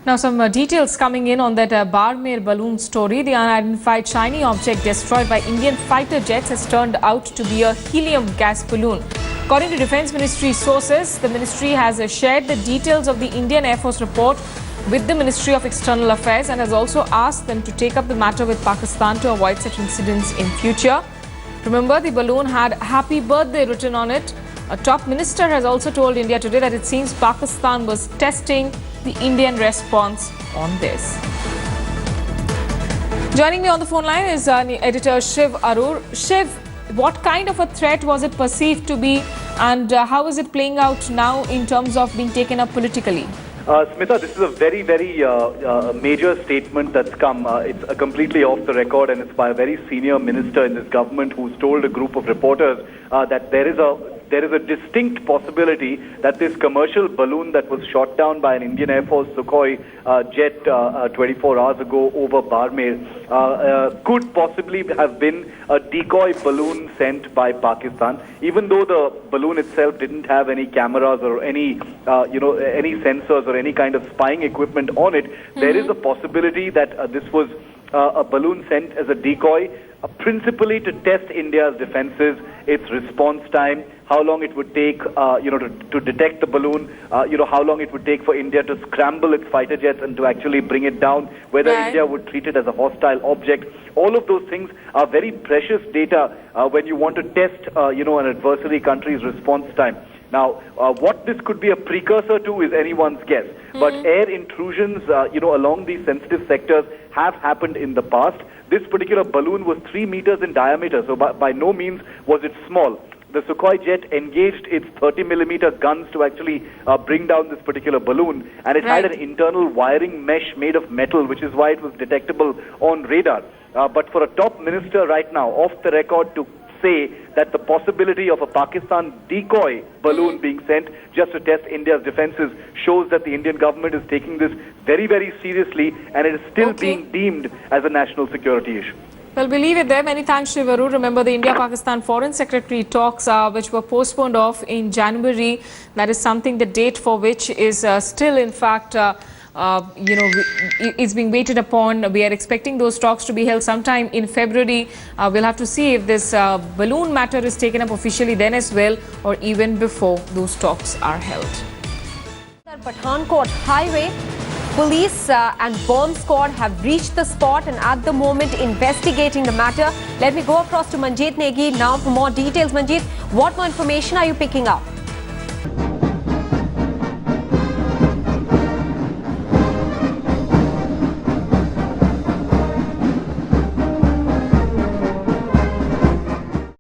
Now some details coming in on that Barmer balloon story. The unidentified shiny object destroyed by Indian fighter jets has turned out to be a helium gas balloon. According to Defence Ministry sources, the ministry has shared the details of the Indian Air Force report with the Ministry of External Affairs and has also asked them to take up the matter with Pakistan to avoid such incidents in future. Remember, the balloon had "Happy Birthday" written on it. A top minister has also told India today that it seems Pakistan was testing the Indian response on this. Joining me on the phone line is editor Shiv Arur. Shiv, what kind of a threat was it perceived to be, and how is it playing out now in terms of being taken up politically? Smita, this is a very, very major statement that's come. It's completely off the record, and it's by a very senior minister in this government who's told a group of reporters that there is a distinct possibility that this commercial balloon that was shot down by an Indian Air Force Sukhoi jet 24 hours ago over Barmer could possibly have been a decoy balloon sent by Pakistan. Even though the balloon itself didn't have any cameras or any any sensors or any kind of spying equipment on it, there is a possibility that this was a balloon sent as a decoy, principally to test India's defenses, its response time, how long it would take, to detect the balloon, how long it would take for India to scramble its fighter jets and to actually bring it down, whether India would treat it as a hostile object. All of those things are very precious data when you want to test, an adversary country's response time. Now, what this could be a precursor to is anyone's guess. But air intrusions, along these sensitive sectors have happened in the past. This particular balloon was 3 meters in diameter, so by no means was it small. The Sukhoi jet engaged its 30-millimeter guns to actually bring down this particular balloon, and it had an internal wiring mesh made of metal, which is why it was detectable on radar. But for a top minister right now, off the record, to say that the possibility of a Pakistan decoy balloon being sent just to test India's defenses shows that the Indian government is taking this very, very seriously, and it is still being deemed as a national security issue. Well, we'll leave it there. Many thanks, Shiv Arur. Remember, the India-Pakistan Foreign Secretary talks, which were postponed off in January. That is something, the date for which is still, in fact, it's being waited upon. We are expecting those talks to be held sometime in February. We'll have to see if this balloon matter is taken up officially then as well, or even before those talks are held. Pathankot Highway, police and bomb squad have reached the spot and at the moment investigating the matter. Let me go across to Manjeet Negi now for more details. Manjeet, what more information are you picking up?